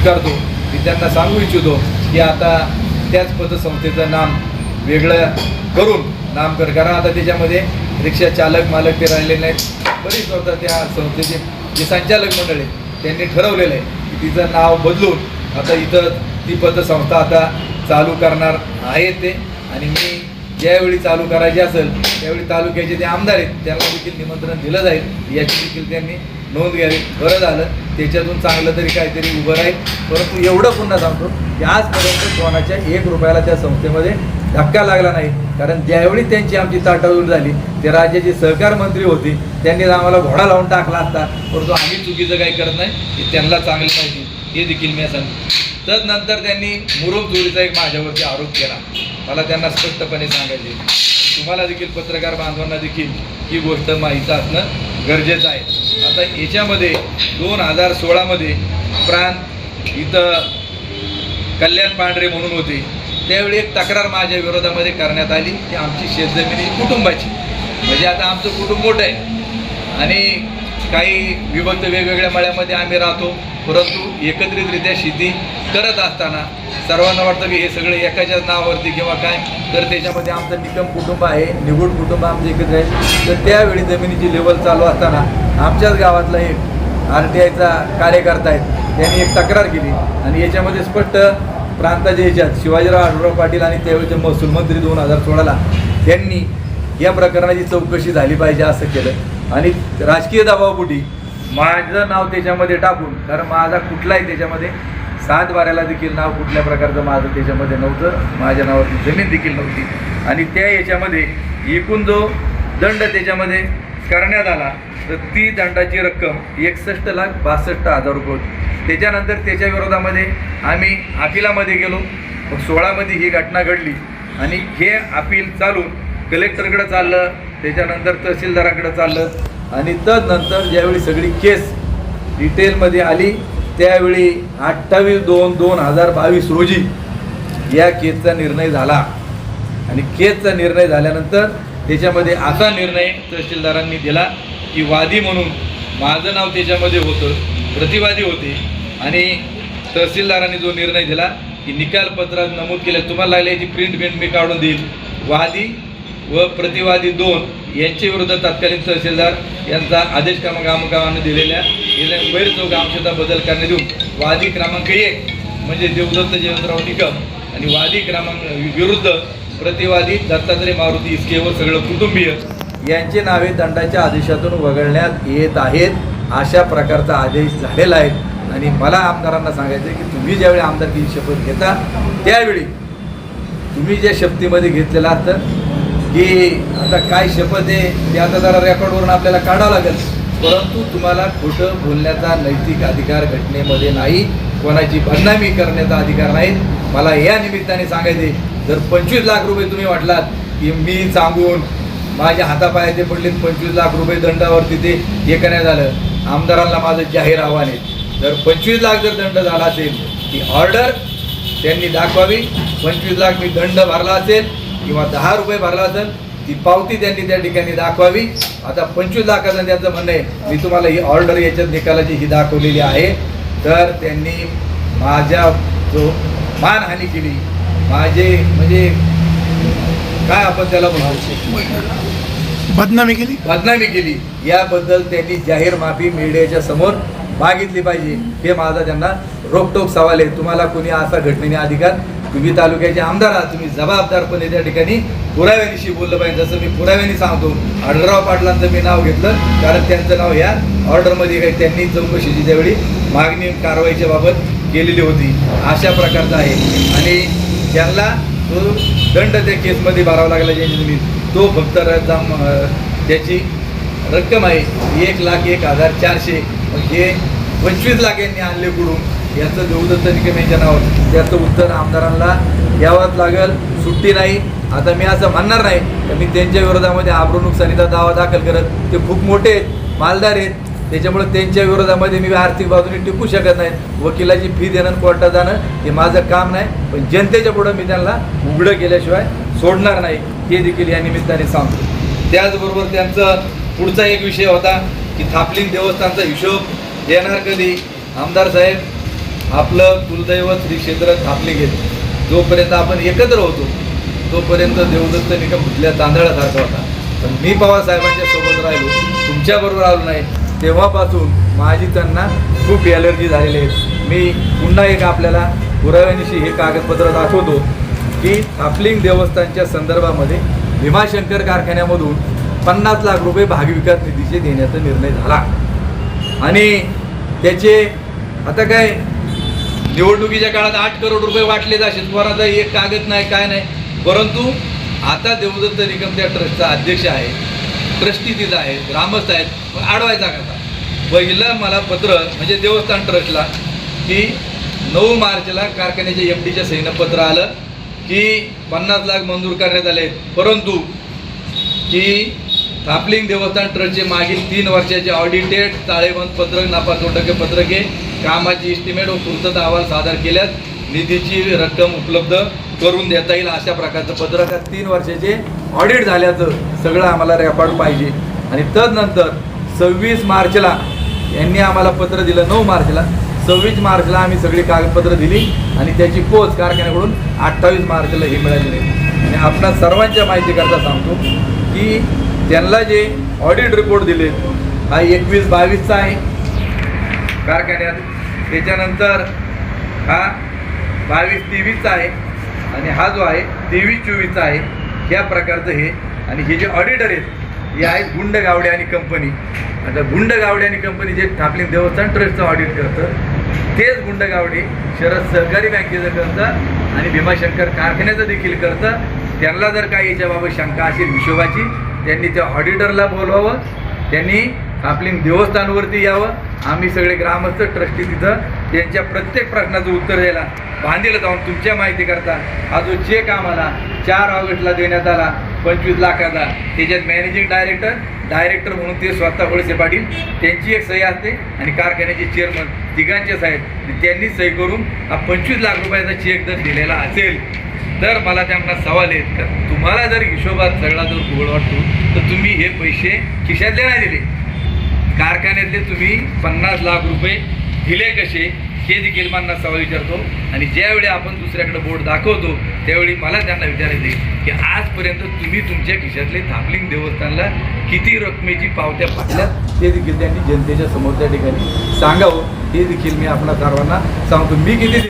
स्वीकारतो. मी त्यांना सांगू इच्छितो की आता त्याच पतसंस्थेचं नाम वेगळं करून नामकरण, कारण आता त्याच्यामध्ये रिक्षा चालक मालक ते राहिले नाहीत. बरीच होता त्या संस्थेचे जे संचालक मंडळ आहे त्यांनी ठरवलेलं आहे की तिचं नाव बदलून आता इथं ती पतसंस्था आता चालू करणार आहेत ते. आणि मी ज्यावेळी चालू करायची असेल त्यावेळी तालुक्याचे जे आमदार आहेत त्यांना देखील निमंत्रण दिलं जाईल, याची देखील त्यांनी नोंद घ्यावी. बरं झालं त्याच्यातून चांगलं तरी काहीतरी उभं राहील. परंतु एवढं पुन्हा सांगतो की आजपर्यंत कोणाच्या 1 रुपयाला त्या संस्थेमध्ये धक्का लागला नाही. कारण ज्यावेळी त्यांची आमची ताटावून झाली ते राज्याचे सहकार मंत्री होते, त्यांनी आम्हाला घोडा लावून टाकला असता. परंतु आम्ही चुकीचं काही करत नाही हे त्यांना चांगलं माहिती, हे देखील मी सांगतो. तदनंतर त्यांनी मुरुम चोरीचा एक माझ्यावरती आरोप केला. मला त्यांना स्पष्टपणे सांगायचे, तुम्हाला देखील पत्रकार बांधवांना देखील ही गोष्ट माहीत असणं गरजेचं आहे. आता याच्यामध्ये 2016मध्ये प्रांत इथं कल्याण पांढरे म्हणून होते, त्यावेळी एक तक्रार माझ्या विरोधामध्ये करण्यात आली की आमची शेतजमिनी कुटुंबाची, म्हणजे आता आमचं कुटुंब मोठं आहे आणि काही विभक्त वेगवेगळ्या मळ्यामध्ये आम्ही राहतो. परंतु एकत्रितरित्या शेती करत असताना सर्वांना वाटतं की हे सगळे एकाच्याच नावावरती किंवा काय, तर त्याच्यामध्ये आमचं निकम कुटुंब आहे, निगूढ कुटुंब आमचं एकत्र आहे. तर त्यावेळी जमिनीची लेवल चालू असताना आमच्याच गावातला एक RTIचा कार्यकर्ता आहे, त्यांनी एक तक्रार केली आणि याच्यामध्ये स्पष्ट प्रांताच्या ह्याच्यात शिवाजीराव आढळराव पाटील आणि त्यावेळेचे महसूल मंत्री 2016ला त्यांनी या प्रकरणाची चौकशी झाली पाहिजे असं केलं. आणि राजकीय दबावापोटी माझं नाव त्याच्यामध्ये टाकून, कारण माझा कुठलाही त्याच्यामध्ये 7 बाऱ्याला देखील नाव कुठल्या प्रकारचं माझं त्याच्यामध्ये नव्हतं, माझ्या नावाची जमीन देखील नव्हती. आणि त्या याच्यामध्ये एकूण जो दंड त्याच्यामध्ये करण्यात आला तर ती दंडाची रक्कम 61,62,000 रुपये होती. त्याच्यानंतर त्याच्या विरोधामध्ये आम्ही अपिलामध्ये गेलो. मग 16मध्ये ही घटना घडली आणि हे अपील चालून कलेक्टरकडे चाललं, त्याच्यानंतर तहसीलदाराकडे चाललं आणि तदनंतर ज्यावेळी सगळी केस डिटेलमध्ये आली त्यावेळी 28/2/2022 रोजी या केसचा निर्णय झाला. आणि केसचा निर्णय झाल्यानंतर त्याच्यामध्ये असा निर्णय तहसीलदारांनी दिला की वादी म्हणून माझं नाव त्याच्यामध्ये होतं, प्रतिवादी होते. आणि तहसीलदारांनी जो निर्णय दिला की निकाल पत्रात नमूद केलं, तुम्हाला लागले याची प्रिंट मी काढून देईल, वादी व प्रतिवादी 2 यांच्या विरुद्ध तत्कालीन तहसीलदार यांचा आदेश गामगावानं दिलेल्या गैरचौक आमक्षता बदल करण्यात येऊन वादी क्रमांक 1 म्हणजे देवदत्त जयवंतराव निकम आणि वादी क्रमांक विरुद्ध प्रतिवादी दत्तात्रय मारुती इसके व सगळं कुटुंबीय यांचे नावे दंडाच्या आदेशातून वगळण्यात येत आहेत. अशा प्रकारचा आदेश झालेला आहे. आणि मला आमदारांना सांगायचं आहे की तुम्ही ज्यावेळी आमदारकीची शपथ घेता त्यावेळी तुम्ही ज्या शपथीमध्ये घेतलेलं असतं की आता काय शपथ आहे ते आता जरा रेकॉर्डवरून आपल्याला काढावं लागेल, परंतु तुम्हाला खोटं बोलण्याचा नैतिक अधिकार घटनेमध्ये नाही, कोणाची बदनामी करण्याचा अधिकार नाही. मला या निमित्ताने सांगायचे, जर 25 लाख रुपये तुम्ही म्हटलात की मी सांगून माझ्या हातापायाचे पडले 25 लाख रुपये दंडावरती ते हे करण्यात झालं, आमदारांना माझं जाहीर आव्हान आहे, जर 25 लाख जर दंड झाला असेल ती ऑर्डर त्यांनी दाखवावी. 25 लाख मी दंड भरला असेल किंवा 10 रुपये भरला असेल ती पावती त्यांनी त्या ठिकाणी दाखवावी. आता 25 लाखाचं त्यांचं म्हणणं आहे, मी तुम्हाला ही ऑर्डर याच्यात निकालाची ही दाखवलेली आहे. तर त्यांनी माझ्या जो मानहानी केली, माझे म्हणजे काय आपण त्याला बदनामी केली, याबद्दल त्यांनी जाहीर माफी मीडियाच्या समोर मागितली पाहिजे. हे माझा त्यांना रोखटोक सवाल आहे. तुम्हाला कोणी असा घटनेने अधिकार, तुम्ही तालुक्याचे आमदार आहात, तुम्ही जबाबदारपणे त्या ठिकाणी पुराव्यानिशी बोललं पाहिजे. जसं मी पुराव्याने सांगतो, आढळराव पाटलांचं मी नाव घेतलं कारण त्यांचं नाव या ऑर्डरमध्ये काही त्यांनी चौकशीची त्यावेळी मागणी कारवाईच्या बाबत केलेली होती. अशा प्रकारचा आहे. आणि त्यांना तो दंड त्या केसमध्ये भरावा लागला ज्यांची जमीन, तो फक्त त्याची रक्कम आहे 1,01,400. हे 25 लाख यांनी आणले कुठून, याचं देवदत्त निकम यांच्या नावावर, त्याचं उत्तर आमदारांना द्यावंच लागेल, सुट्टी नाही. आता मी असं म्हणणार नाही तर मी त्यांच्या विरोधामध्ये आबरू नुकसानीचा दावा दाखल करत, ते खूप मोठे आहेत, मालदार आहेत, त्याच्यामुळे त्यांच्या विरोधामध्ये मी आर्थिक बाजूने टिकू शकत नाही. वकिलाची फी देणं, कोर्टात जाणं हे माझं काम नाही. पण जनतेच्या पुढं मी त्यांना उघडं केल्याशिवाय सोडणार नाही, हे देखील या निमित्ताने सांगतो. त्याचबरोबर त्यांचा पुढचा एक विषय होता की थापलिंग देवस्थानचा हिशोब देणार कधी. आमदार साहेब, आपलं कुलदैवत श्री क्षेत्र थापले गेले जोपर्यंत आपण एकत्र होतो तोपर्यंत देवदत्त निकम भुतल्या तांदळासारखा होता. पण मी पवारसाहेबांच्या सोबत राहिलो, तुमच्याबरोबर आलो नाही, तेव्हापासून माझी त्यांना खूप ॲलर्जी झालेली आहे. मी पुन्हा एक आपल्याला पुराव्यानिशी हे कागदपत्र दाखवतो की थापलिंग देवस्थानच्या संदर्भामध्ये भीमाशंकर कारखान्यामधून 50 लाख रुपये भागविकास निधीचे देण्याचा निर्णय झाला. आणि त्याचे आता काय निवडणुकीच्या काळात 8 करोड रुपये वाटले जाशील, कोणाचा एक कागद नाही, काय नाही. परंतु आता देवदत्त निकम त्या ट्रस्टचा अध्यक्ष आहे, ट्रस्टी तिथं आहे, ग्रामस्थ आहेत, मग अडवायचा कसा. पहिलं मला पत्र म्हणजे देवस्थान ट्रस्टला की 9 मार्चला कारखान्याच्या MDच्या सहीनं पत्र आलं की 50 लाख मंजूर करण्यात आले, परंतु की थापलिंग देवस्थान ट्रस्टचे मागील 3 वर्षाचे ऑडिटेड ताळेबंद पत्रक, नापातोटके पत्रके, कामाची इस्टिमेट व पूर्तता अहवाल सादर केल्यास निधीची रक्कम उपलब्ध करून देता येईल अशा प्रकारचं पत्रक 3 वर्षाचे ऑडिट झाल्याचं सगळं आम्हाला रेकॉर्ड पाहिजे. आणि तदनंतर 26 मार्चला यांनी आम्हाला पत्र दिलं, 9 मार्चला, 26 मार्चला आम्ही सगळी कागदपत्र दिली आणि त्याची पोच कारखान्याकडून 28 मार्चला ही मिळालेली आहे. आणि आपणा सर्वांच्या माहितीकरता सांगतो की त्यांना जे ऑडिट रिपोर्ट दिले हा 21-22चा आहे कारखान्यात, त्याच्यानंतर हा 22-23चा आहे आणि हा जो आहे 23-24चा आहे. ह्या प्रकारचं हे. आणि हे जे ऑडिटर आहेत हे आहेत गुंड गावडे आणि कंपनी. आता गुंड गावडे आणि कंपनी जे थापलिंग देवस्थान ट्रस्टचं ऑडिट करतं तेच गुंड गावडे शरद सहकारी बँकेचं करतं आणि भीमाशंकर कारखान्याचं देखील करतं. त्यांना जर काही याच्याबाबत शंका असेल हिशोबाची, त्यांनी त्या ऑडिटरला बोलवावं, त्यांनी थापलिंग देवस्थानवरती यावं. आम्ही सगळे ग्रामस्थ ट्रस्टी तिथं त्यांच्या प्रत्येक प्रश्नाचं उत्तर द्यायला बांधील जाऊन. तुमच्या माहितीकरता हा जो चेक आम्हाला 4 ऑगस्टला देण्यात आला 25 लाखाचा, त्याच्यात मॅनेजिंग डायरेक्टर म्हणून ते स्वतः वळसे पाटील त्यांची एक सही असते आणि कारखान्याचे चेअरमन तिघांचे साहेब त्यांनी सही करून हा 25 लाख रुपयाचा चेक जर दिलेला असेल तर मला त्यांना सवाल आहेत का तुम्हाला जर हिशोबात सगळा जर घोळ वाटतो तर तुम्ही हे पैसे खिशातले नाही दिले, कारखान्यातले तुम्ही 50 लाख रुपये दिले कसे, हे देखील मला सवाल विचारतो. आणि ज्यावेळी आपण दुसऱ्याकडे बोर्ड दाखवतो त्यावेळी मला त्यांना विचारायचे की आजपर्यंत तुम्ही तुमच्या खिशातले थापलिंग देवस्थानला किती रकमेची पावत्या फाटल्यात ते देखील त्यांनी जनतेच्या समोर त्या ठिकाणी सांगावं. हे देखील मी आपल्या सर्वांना सांगतो. मी किती